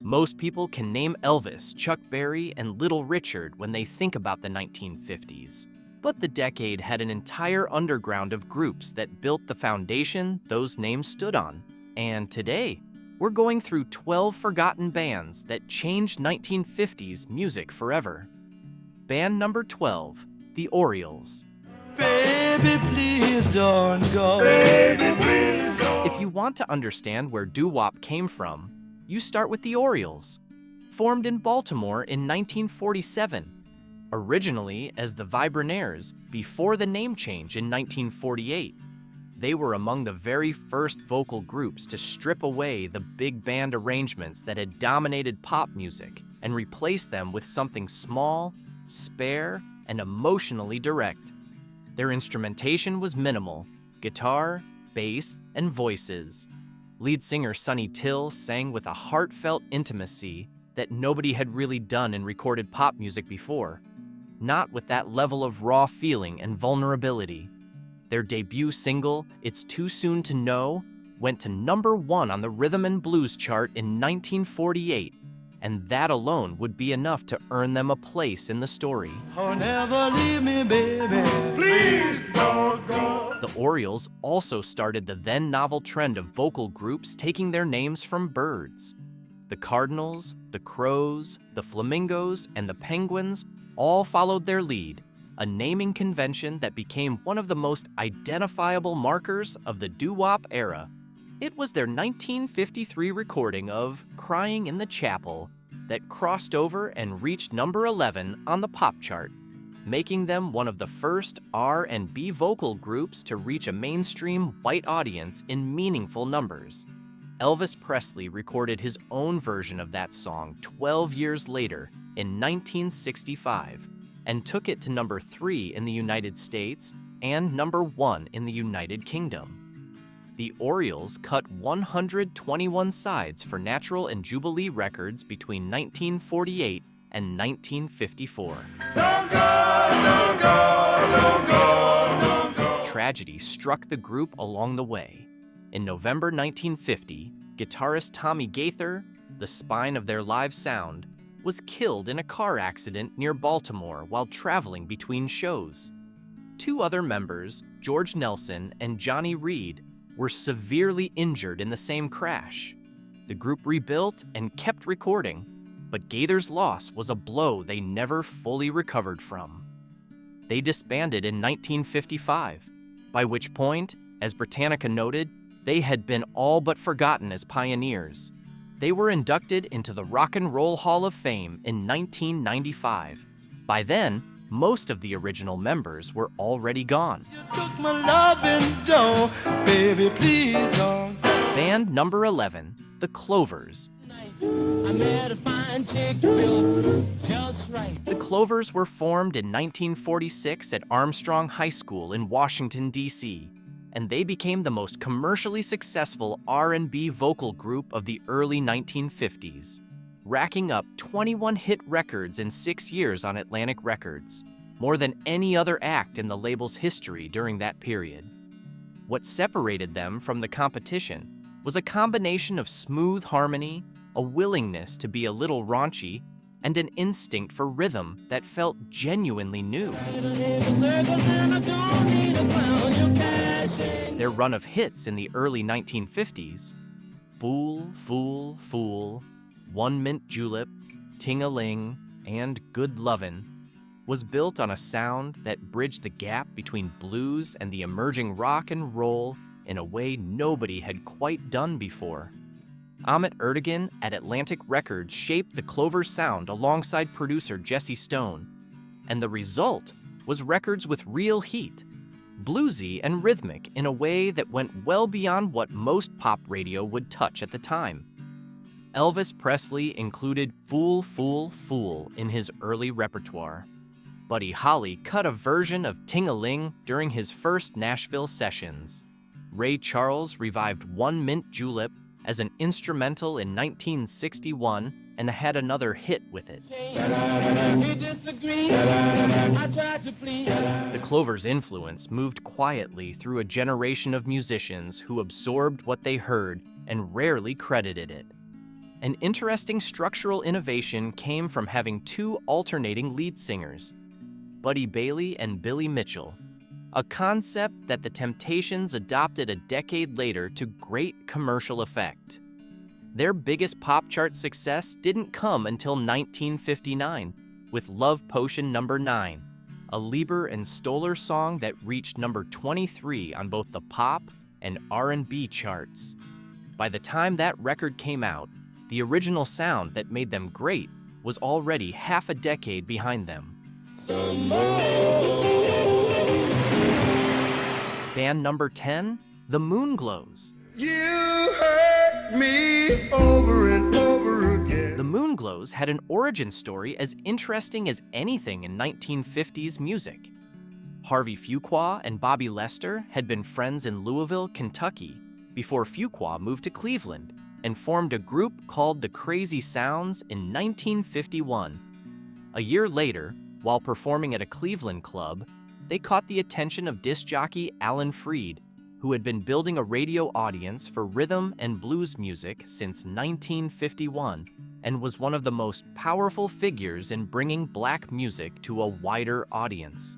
Most people can name Elvis, Chuck Berry, and Little Richard when they think about the 1950s. But the decade had an entire underground of groups that built the foundation those names stood on. And today, we're going through 12 forgotten bands that changed 1950s music forever. Band number 12, the Orioles. Baby, please don't go. Baby, please don't. If you want to understand where doo-wop came from, you start with the Orioles. Formed in Baltimore in 1947, originally as the Vibranaires before the name change in 1948. They were among the very first vocal groups to strip away the big band arrangements that had dominated pop music and replace them with something small, spare, and emotionally direct. Their instrumentation was minimal: guitar, bass, and voices. Lead singer Sonny Till sang with a heartfelt intimacy that nobody had really done in recorded pop music before, not with that level of raw feeling and vulnerability. Their debut single, It's Too Soon to Know, went to number 1 on the Rhythm and Blues chart in 1948, and that alone would be enough to earn them a place in the story. Oh, never leave me, baby. Please don't go. The Orioles also started the then novel trend of vocal groups taking their names from birds. The Cardinals, the Crows, the Flamingos, and the Penguins all followed their lead, a naming convention that became one of the most identifiable markers of the doo-wop era. It was their 1953 recording of Crying in the Chapel that crossed over and reached number 11 on the pop chart, making them one of the first R&B vocal groups to reach a mainstream white audience in meaningful numbers. Elvis Presley recorded his own version of that song 12 years later in 1965 and took it to number 3 in the United States and number 1 in the United Kingdom. The Orioles cut 121 sides for Natural and Jubilee Records between 1948 and 1954. Don't go, don't go, don't go, don't go. Tragedy struck the group along the way. In November 1950, guitarist Tommy Gaither, the spine of their live sound, was killed in a car accident near Baltimore while traveling between shows. 2 other members, George Nelson and Johnny Reed, were severely injured in the same crash. The group rebuilt and kept recording, but Gaither's loss was a blow they never fully recovered from. They disbanded in 1955, by which point, as Britannica noted, they had been all but forgotten as pioneers. They were inducted into the Rock and Roll Hall of Fame in 1995. By then, most of the original members were already gone. You took my love and don't, baby, please don't. Band number 11, the Clovers. I met a fine chick built just right. The Clovers were formed in 1946 at Armstrong High School in Washington, D.C., and they became the most commercially successful R&B vocal group of the early 1950s, racking up 21 hit records in 6 years on Atlantic Records, more than any other act in the label's history during that period. What separated them from the competition was a combination of smooth harmony, a willingness to be a little raunchy, and an instinct for rhythm that felt genuinely new. Their run of hits in the early 1950s, Fool, Fool, Fool, One Mint Julep, Ting-a-Ling, and Good Lovin', was built on a sound that bridged the gap between blues and the emerging rock and roll in a way nobody had quite done before. Ahmet Ertegun at Atlantic Records shaped the Clovers sound alongside producer Jesse Stone, and the result was records with real heat, bluesy and rhythmic in a way that went well beyond what most pop radio would touch at the time. Elvis Presley included Fool, Fool, Fool in his early repertoire. Buddy Holly cut a version of Ting-a-Ling during his first Nashville sessions. Ray Charles revived One Mint Julep as an instrumental in 1961 and had another hit with it. The Clovers' influence moved quietly through a generation of musicians who absorbed what they heard and rarely credited it. An interesting structural innovation came from having two alternating lead singers, Buddy Bailey and Billy Mitchell, a concept that the Temptations adopted a decade later to great commercial effect. Their biggest pop chart success didn't come until 1959 with Love Potion No. 9, a Lieber and Stoller song that reached number 23 on both the pop and R&B charts. By the time that record came out, the original sound that made them great was already half a decade behind them. Band number 10, the Moonglows. You hurt me over and over again. The Moonglows had an origin story as interesting as anything in 1950s music. Harvey Fuqua and Bobby Lester had been friends in Louisville, Kentucky, before Fuqua moved to Cleveland and formed a group called the Crazy Sounds in 1951. A year later, while performing at a Cleveland club, they caught the attention of disc jockey Alan Freed, who had been building a radio audience for rhythm and blues music since 1951 and was one of the most powerful figures in bringing black music to a wider audience.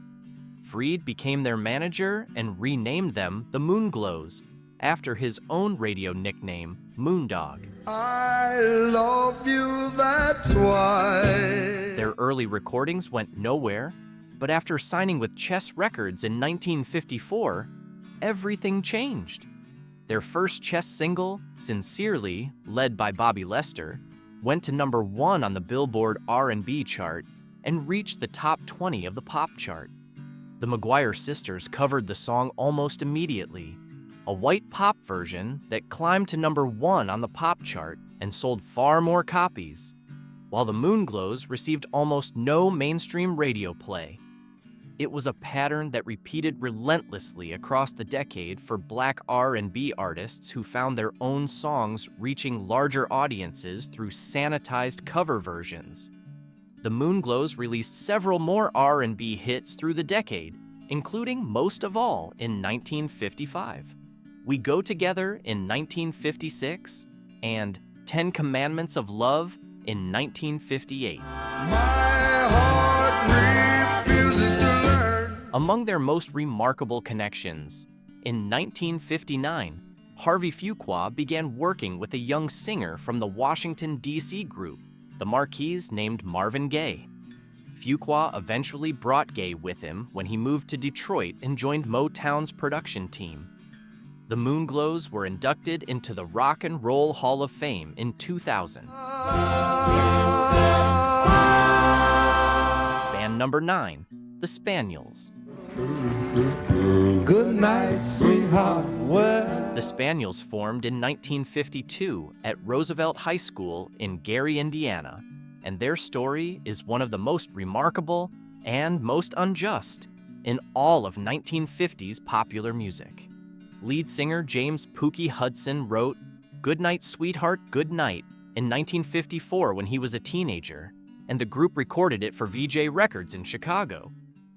Freed became their manager and renamed them the Moonglows, after his own radio nickname, Moondog. I love you, that's why. Their early recordings went nowhere, but after signing with Chess Records in 1954, everything changed. Their first Chess single, Sincerely, led by Bobby Lester, went to number 1 on the Billboard R&B chart and reached the top 20 of the pop chart. The McGuire sisters covered the song almost immediately, a white pop version that climbed to number 1 on the pop chart and sold far more copies, while the Moonglows received almost no mainstream radio play. It was a pattern that repeated relentlessly across the decade for black R&B artists who found their own songs reaching larger audiences through sanitized cover versions. The Moonglows released several more R&B hits through the decade, including most of all in 1955. We Go Together in 1956 and 10 Commandments of Love in 1958. My heart refuses to learn. Among their most remarkable connections, in 1959, Harvey Fuqua began working with a young singer from the Washington, D.C. group, the Marquis named Marvin Gaye. Fuqua eventually brought Gaye with him when he moved to Detroit and joined Motown's production team. The Moonglows were inducted into the Rock and Roll Hall of Fame in 2000. Band number 9, the Spaniels. Good night, sweetheart. Well, The Spaniels formed in 1952 at Roosevelt High School in Gary, Indiana, and their story is one of the most remarkable and most unjust in all of 1950s popular music. Lead singer James Pookie Hudson wrote "Goodnight, Sweetheart, Good Night" in 1954 when he was a teenager, and the group recorded it for VJ Records in Chicago.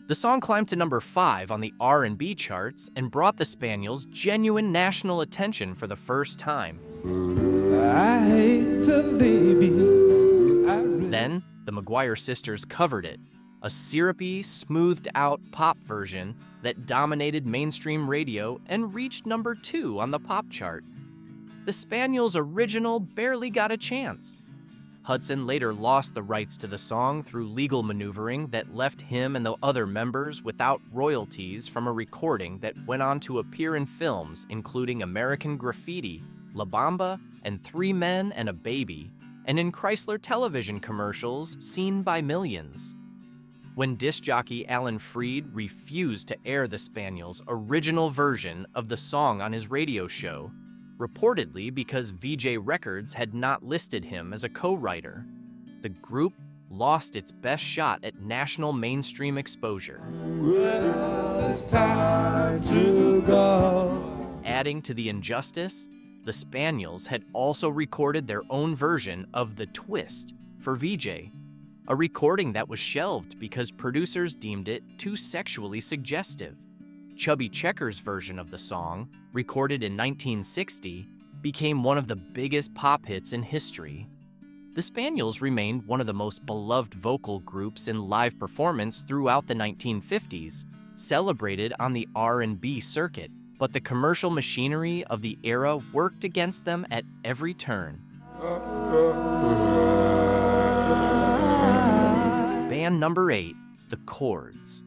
The song climbed to number 5 on the R&B charts and brought the Spaniels genuine national attention for the first time. I hate to leave you. Then, the McGuire sisters covered it, a syrupy, smoothed-out pop version that dominated mainstream radio and reached number 2 on the pop chart. The Spaniels' original barely got a chance. Hudson later lost the rights to the song through legal maneuvering that left him and the other members without royalties from a recording that went on to appear in films including American Graffiti, La Bamba, and 3 Men and a Baby, and in Chrysler television commercials seen by millions. When disc jockey Alan Freed refused to air the Spaniels' original version of the song on his radio show, reportedly because VJ Records had not listed him as a co-writer, the group lost its best shot at national mainstream exposure. Well, it's time to go. Adding to the injustice, the Spaniels had also recorded their own version of The Twist for VJ, a recording that was shelved because producers deemed it too sexually suggestive. Chubby Checker's version of the song, recorded in 1960, became one of the biggest pop hits in history. The Spaniels remained one of the most beloved vocal groups in live performance throughout the 1950s, celebrated on the R&B circuit, but the commercial machinery of the era worked against them at every turn. Band number 8, the Chords.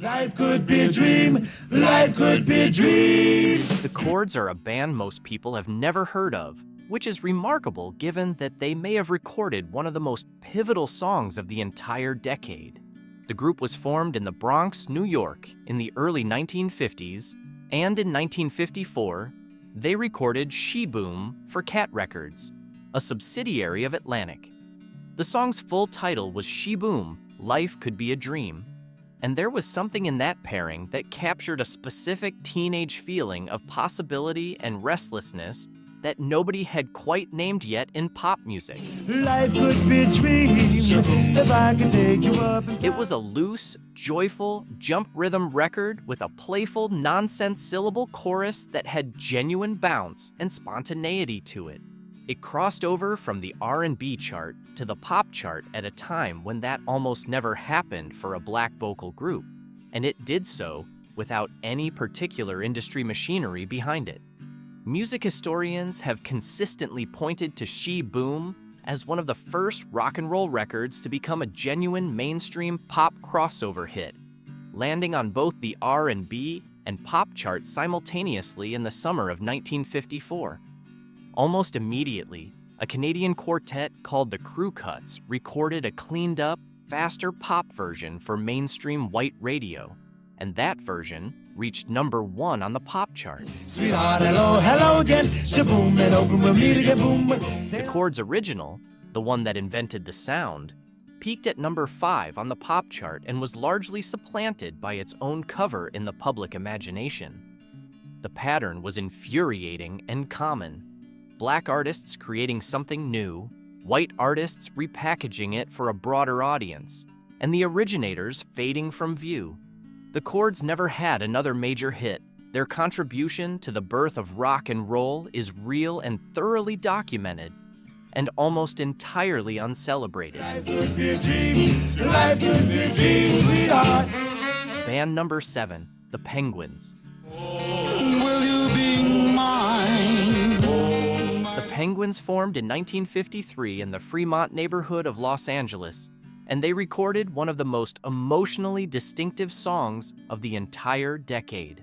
Life could be a dream, life could be a dream. The Chords are a band most people have never heard of, which is remarkable given that they may have recorded one of the most pivotal songs of the entire decade. The group was formed in the Bronx, New York, in the early 1950s, and in 1954, they recorded She Boom for Cat Records, a subsidiary of Atlantic. The song's full title was She Boom, Life Could Be a Dream, and there was something in that pairing that captured a specific teenage feeling of possibility and restlessness that nobody had quite named yet in pop music. Life could be a dream if I could take you up. It was a loose, joyful, jump rhythm record with a playful, nonsense syllable chorus that had genuine bounce and spontaneity to it. It crossed over from the R&B chart to the pop chart at a time when that almost never happened for a black vocal group, and it did so without any particular industry machinery behind it. Music historians have consistently pointed to She Boom as one of the first rock and roll records to become a genuine mainstream pop crossover hit, landing on both the R&B and pop charts simultaneously in the summer of 1954. Almost immediately, a Canadian quartet called the Crew Cuts recorded a cleaned-up, faster pop version for mainstream white radio, and that version reached number 1 on the pop chart. Sweetheart, hello, hello again. Shaboom and open, we'll meet again, boom. The Chords' original, the one that invented the sound, peaked at number 5 on the pop chart and was largely supplanted by its own cover in the public imagination. The pattern was infuriating and common. Black artists creating something new, white artists repackaging it for a broader audience, and the originators fading from view. The Chords never had another major hit. Their contribution to the birth of rock and roll is real and thoroughly documented, and almost entirely uncelebrated. Life could be a dream, life could be a dream, sweetheart. Band number 7, the Penguins. Will you be mine? The Penguins formed in 1953 in the Fremont neighborhood of Los Angeles, and they recorded one of the most emotionally distinctive songs of the entire decade.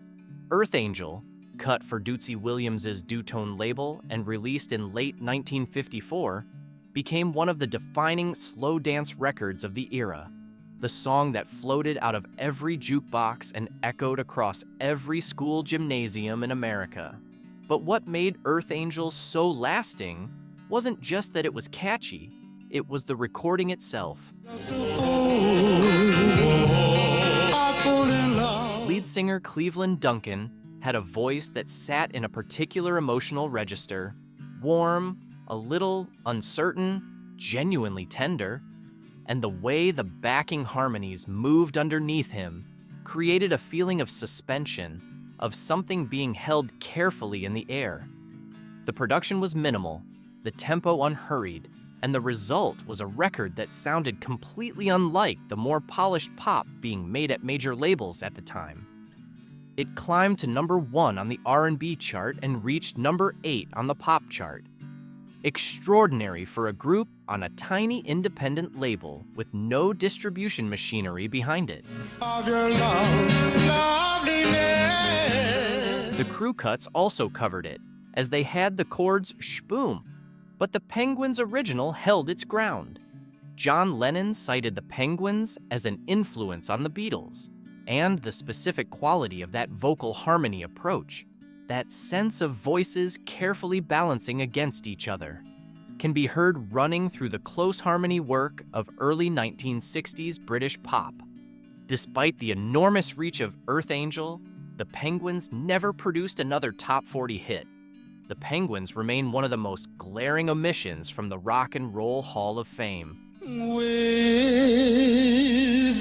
Earth Angel, cut for Dootsy Williams' Dutone label and released in late 1954, became one of the defining slow dance records of the era. The song that floated out of every jukebox and echoed across every school gymnasium in America. But what made Earth Angel so lasting wasn't just that it was catchy, it was the recording itself. Lead singer Cleveland Duncan had a voice that sat in a particular emotional register, warm, a little uncertain, genuinely tender, and the way the backing harmonies moved underneath him created a feeling of suspension, of something being held carefully in the air. The production was minimal, the tempo unhurried, and the result was a record that sounded completely unlike the more polished pop being made at major labels at the time. It climbed to number 1 on the R&B chart and reached number 8 on the pop chart. Extraordinary for a group on a tiny independent label with no distribution machinery behind it. Of your love, loveliness. The Crew Cuts also covered it, as they had the Chords' Shboom, but the Penguins' original held its ground. John Lennon cited the Penguins as an influence on the Beatles, and the specific quality of that vocal harmony approach, that sense of voices carefully balancing against each other, can be heard running through the close harmony work of early 1960s British pop. Despite the enormous reach of Earth Angel, the Penguins never produced another top 40 hit. The Penguins remain one of the most glaring omissions from the Rock and Roll Hall of Fame. With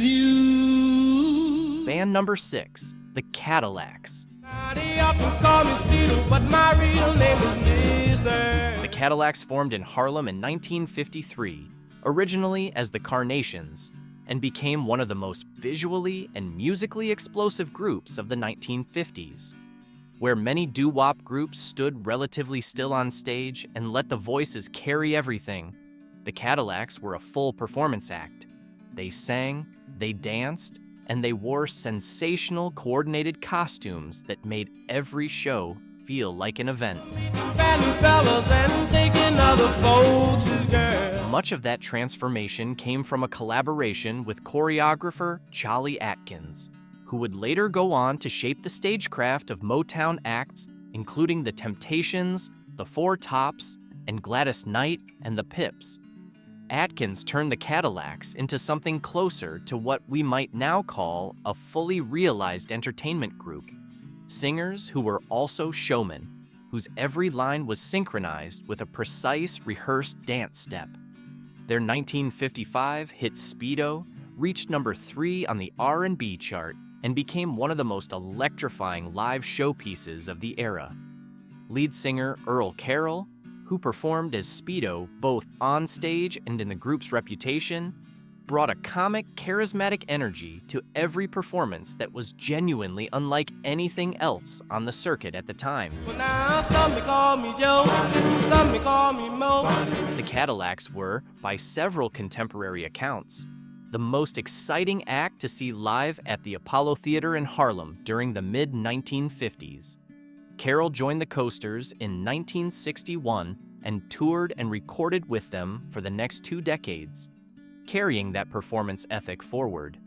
you. Band number 6, the Cadillacs. They often call me Speedo, but my real name is Mr. The Cadillacs formed in Harlem in 1953, originally as the Carnations, and became one of the most visually and musically explosive groups of the 1950s. Where many doo-wop groups stood relatively still on stage and let the voices carry everything, the Cadillacs were a full performance act. They sang, they danced, and they wore sensational coordinated costumes that made every show feel like an event. Fellas and taking other folks' girls. Much of that transformation came from a collaboration with choreographer Charlie Atkins, who would later go on to shape the stagecraft of Motown acts, including the Temptations, the Four Tops, and Gladys Knight and the Pips. Atkins turned the Cadillacs into something closer to what we might now call a fully realized entertainment group. Singers who were also showmen, whose every line was synchronized with a precise, rehearsed dance step. Their 1955 hit Speedo reached number 3 on the R&B chart and became one of the most electrifying live showpieces of the era. Lead singer Earl Carroll, who performed as Speedo both on stage and in the group's reputation, brought a comic, charismatic energy to every performance that was genuinely unlike anything else on the circuit at the time. Well, now some may call me Joe, some may call me Mo. The Cadillacs were, by several contemporary accounts, the most exciting act to see live at the Apollo Theater in Harlem during the mid-1950s. Carroll joined the Coasters in 1961 and toured and recorded with them for the next 2 decades, carrying that performance ethic forward.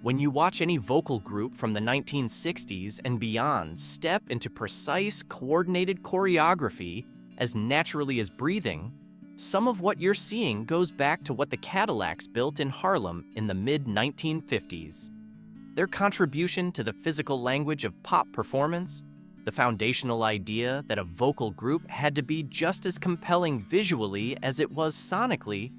When you watch any vocal group from the 1960s and beyond step into precise, coordinated choreography as naturally as breathing, some of what you're seeing goes back to what the Cadillacs built in Harlem in the mid-1950s. Their contribution to the physical language of pop performance, the foundational idea that a vocal group had to be just as compelling visually as it was sonically,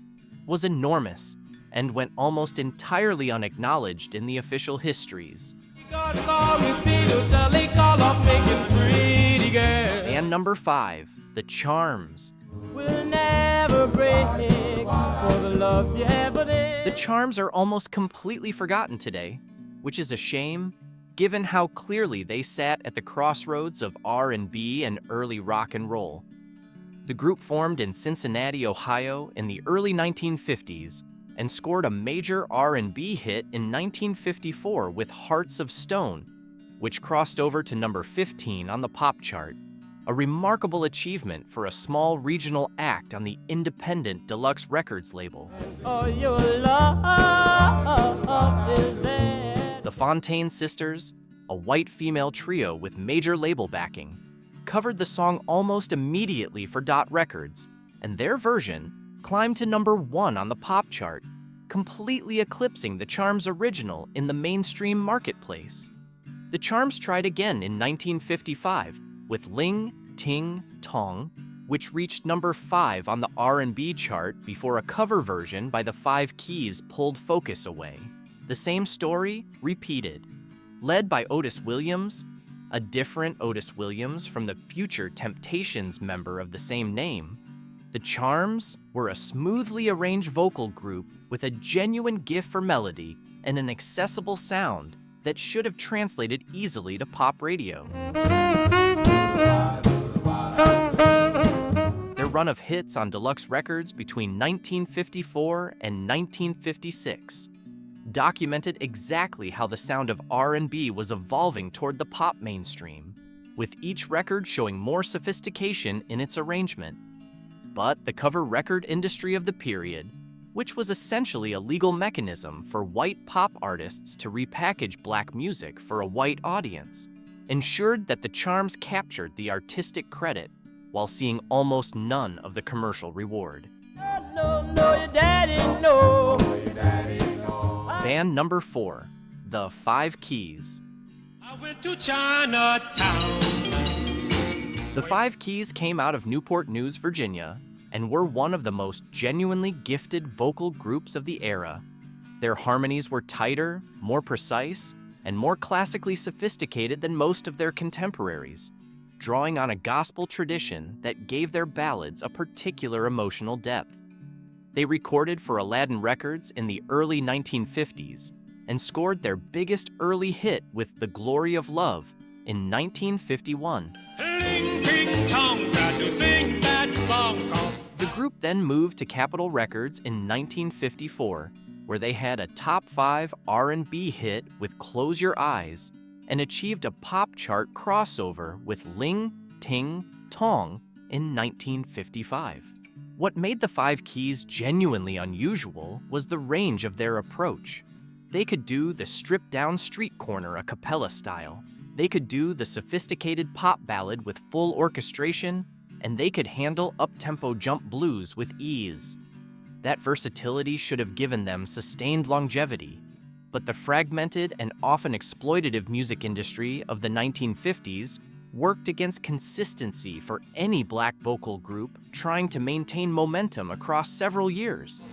was enormous and went almost entirely unacknowledged in the official histories. And number 5, The Charms. We'll never break for the love you ever did. The Charms are almost completely forgotten today, which is a shame, given how clearly they sat at the crossroads of R&B and early rock and roll. The group formed in Cincinnati, Ohio in the early 1950s and scored a major R&B hit in 1954 with Hearts of Stone, which crossed over to number 15 on the pop chart, a remarkable achievement for a small regional act on the independent Deluxe Records label. Oh, your love is there. The Fontaine Sisters, a white female trio with major label backing, covered the song almost immediately for Dot Records, and their version climbed to number 1 on the pop chart, completely eclipsing the Charms' original in the mainstream marketplace. The Charms tried again in 1955 with Ling Ting Tong, which reached number 5 on the R&B chart before a cover version by the Five Keys pulled focus away. The same story repeated. Led by Otis Williams, a different Otis Williams from the future Temptations member of the same name, the Charms were a smoothly arranged vocal group with a genuine gift for melody and an accessible sound that should have translated easily to pop radio. Their run of hits on Deluxe Records between 1954 and 1956 documented exactly how the sound of R&B was evolving toward the pop mainstream, with each record showing more sophistication in its arrangement. But the cover record industry of the period, which was essentially a legal mechanism for white pop artists to repackage black music for a white audience, ensured that the Charms captured the artistic credit while seeing almost none of the commercial reward. No, your daddy, no. Band number 4, The Five Keys. I went to Chinatown. The Five Keys came out of Newport News, Virginia, and were one of the most genuinely gifted vocal groups of the era. Their harmonies were tighter, more precise, and more classically sophisticated than most of their contemporaries, drawing on a gospel tradition that gave their ballads a particular emotional depth. They recorded for Aladdin Records in the early 1950s and scored their biggest early hit with The Glory of Love in 1951. The group then moved to Capitol Records in 1954, where they had a top 5 R&B hit with Close Your Eyes and achieved a pop chart crossover with Ling Ting Tong in 1955. What made the Five Keys genuinely unusual was the range of their approach. They could do the stripped-down street corner a cappella style, they could do the sophisticated pop ballad with full orchestration, and they could handle up-tempo jump blues with ease. That versatility should have given them sustained longevity, but the fragmented and often exploitative music industry of the 1950s worked against consistency for any black vocal group trying to maintain momentum across several years.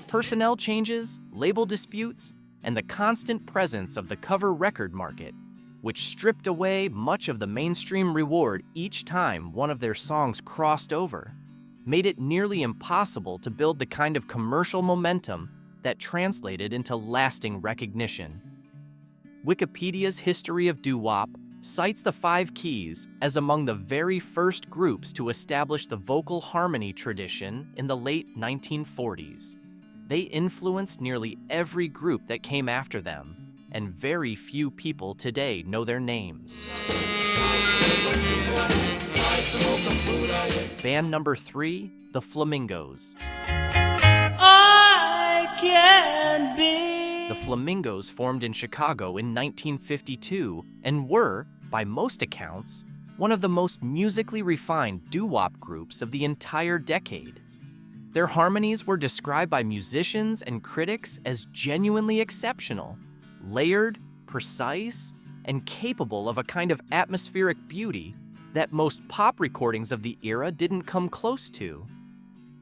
Personnel changes, label disputes, and the constant presence of the cover record market, which stripped away much of the mainstream reward each time one of their songs crossed over, made it nearly impossible to build the kind of commercial momentum that translated into lasting recognition. Wikipedia's history of doo-wop cites the Five Keys as among the very first groups to establish the vocal harmony tradition in the late 1940s. They influenced nearly every group that came after them, and very few people today know their names. Band number 3, the Flamingos. I can be. The Flamingos formed in Chicago in 1952 and were, by most accounts, one of the most musically refined doo-wop groups of the entire decade. Their harmonies were described by musicians and critics as genuinely exceptional, layered, precise, and capable of a kind of atmospheric beauty that most pop recordings of the era didn't come close to.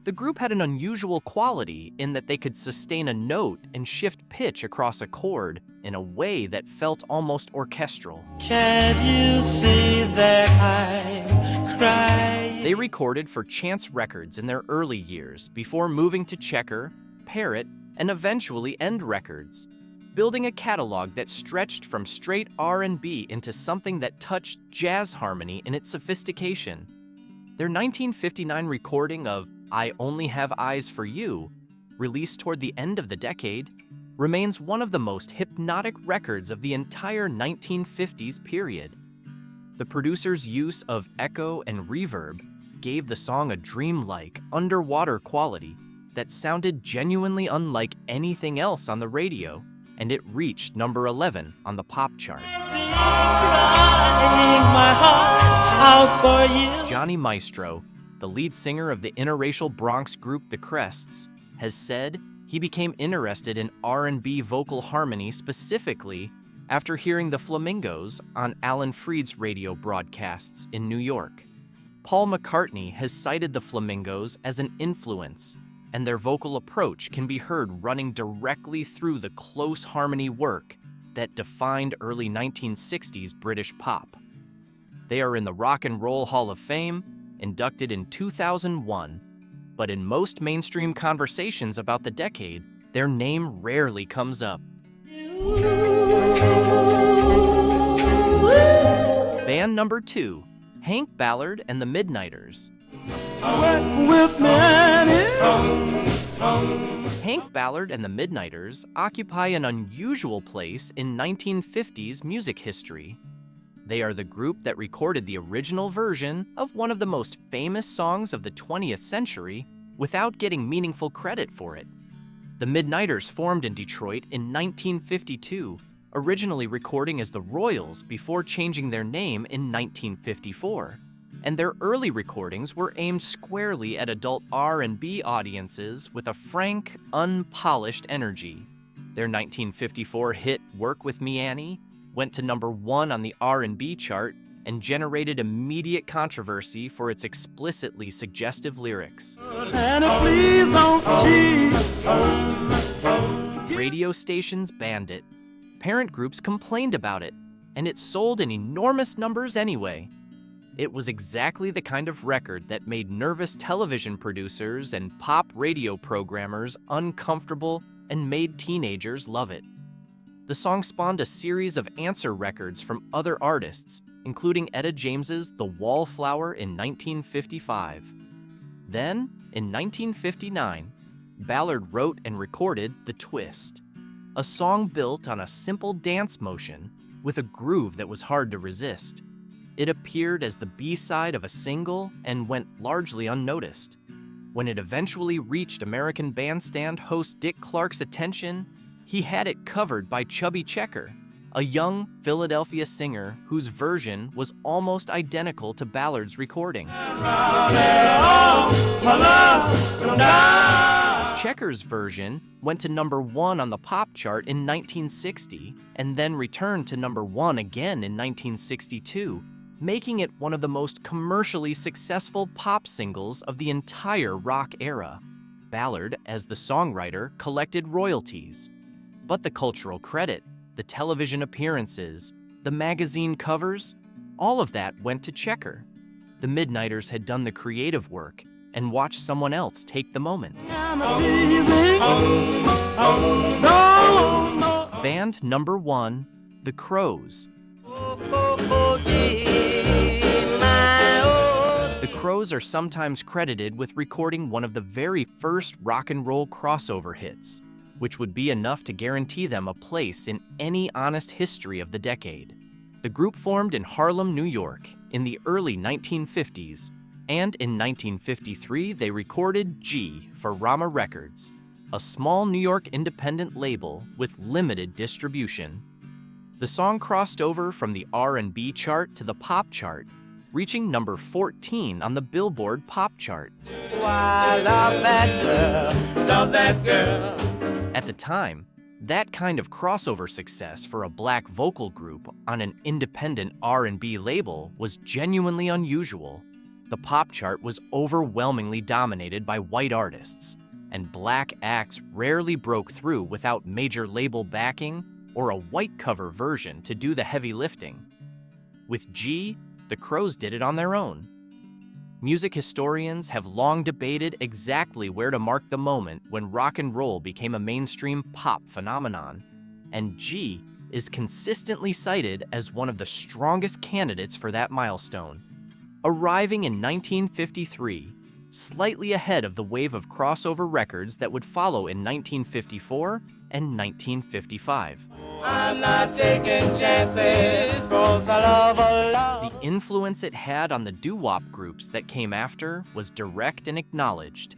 The group had an unusual quality in that they could sustain a note and shift pitch across a chord in a way that felt almost orchestral. Can't you see that I'm crying? They recorded for Chance Records in their early years before moving to Checker, Parrot, and eventually End Records, building a catalog that stretched from straight R&B into something that touched jazz harmony in its sophistication. Their 1959 recording of I Only Have Eyes for You, released toward the end of the decade, remains one of the most hypnotic records of the entire 1950s period. The producer's use of echo and reverb gave the song a dreamlike, underwater quality that sounded genuinely unlike anything else on the radio, and it reached number 11 on the pop chart. Johnny Maestro, the lead singer of the interracial Bronx group The Crests, has said he became interested in R&B vocal harmony specifically after hearing the Flamingos on Alan Freed's radio broadcasts in New York. Paul McCartney has cited the Flamingos as an influence, and their vocal approach can be heard running directly through the close harmony work that defined early 1960s British pop. They are in the Rock and Roll Hall of Fame, inducted in 2001, but in most mainstream conversations about the decade, their name rarely comes up. Band number 2, Hank Ballard and the Midnighters. Hank Ballard and the Midnighters occupy an unusual place in 1950s music history. They are the group that recorded the original version of one of the most famous songs of the 20th century without getting meaningful credit for it. The Midnighters formed in Detroit in 1952, originally recording as the Royals before changing their name in 1954. And their early recordings were aimed squarely at adult R&B audiences with a frank, unpolished energy. Their 1954 hit Work With Me, Annie went to number 1 on the R&B chart and generated immediate controversy for its explicitly suggestive lyrics. And please don't cheat. radio stations banned it. Parent groups complained about it, and it sold in enormous numbers anyway. It was exactly the kind of record that made nervous television producers and pop radio programmers uncomfortable and made teenagers love it. The song spawned a series of answer records from other artists, including Etta James's The Wallflower in 1955. Then, in 1959, Ballard wrote and recorded The Twist, a song built on a simple dance motion with a groove that was hard to resist. It appeared as the B-side of a single and went largely unnoticed. When it eventually reached American Bandstand host Dick Clark's attention, he had it covered by Chubby Checker, a young Philadelphia singer whose version was almost identical to Ballard's recording. Checker's version went to number 1 on the pop chart in 1960 and then returned to number 1 again in 1962, making it one of the most commercially successful pop singles of the entire rock era. Ballard, as the songwriter, collected royalties. But the cultural credit, the television appearances, the magazine covers, all of that went to Checker. The Midnighters had done the creative work and watched someone else take the moment. Band number 1, The Crows. The Crows are sometimes credited with recording one of the very first rock and roll crossover hits, which would be enough to guarantee them a place in any honest history of the decade. The group formed in Harlem, New York, in the early 1950s, and in 1953 they recorded G for Rama Records, a small New York independent label with limited distribution. The song crossed over from the R&B chart to the pop chart, reaching number 14 on the Billboard pop chart. I love that girl. At the time, that kind of crossover success for a black vocal group on an independent R&B label was genuinely unusual. The pop chart was overwhelmingly dominated by white artists, and black acts rarely broke through without major label backing or a white cover version to do the heavy lifting. With G, the Crows did it on their own. Music historians have long debated exactly where to mark the moment when rock and roll became a mainstream pop phenomenon, and G is consistently cited as one of the strongest candidates for that milestone. Arriving in 1953, slightly ahead of the wave of crossover records that would follow in 1954 and 1955. I'm not taking chances, 'cause I love a lot. The influence it had on the doo-wop groups that came after was direct and acknowledged.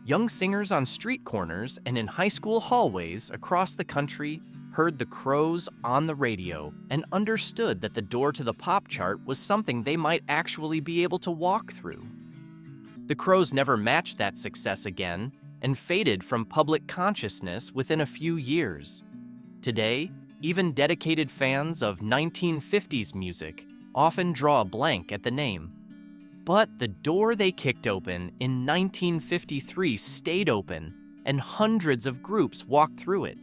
Young singers on street corners and in high school hallways across the country heard the Crows on the radio and understood that the door to the pop chart was something they might actually be able to walk through. The Crows never matched that success again and faded from public consciousness within a few years. Today, even dedicated fans of 1950s music often draw a blank at the name. But the door they kicked open in 1953 stayed open, and hundreds of groups walked through it.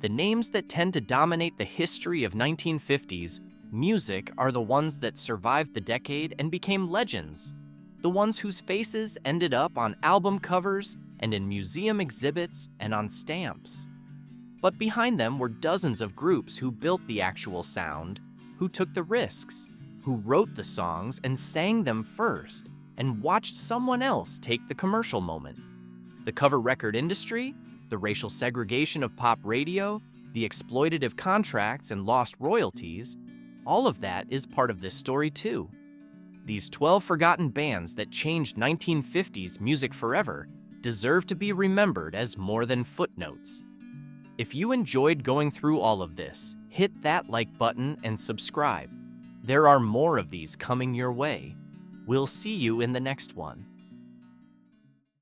The names that tend to dominate the history of 1950s music are the ones that survived the decade and became legends, the ones whose faces ended up on album covers and in museum exhibits and on stamps. But behind them were dozens of groups who built the actual sound, who took the risks, who wrote the songs and sang them first, and watched someone else take the commercial moment. The cover record industry, the racial segregation of pop radio, the exploitative contracts and lost royalties, all of that is part of this story too. These 12 forgotten bands that changed 1950s music forever deserve to be remembered as more than footnotes. If you enjoyed going through all of this, hit that like button and subscribe. There are more of these coming your way. We'll see you in the next one.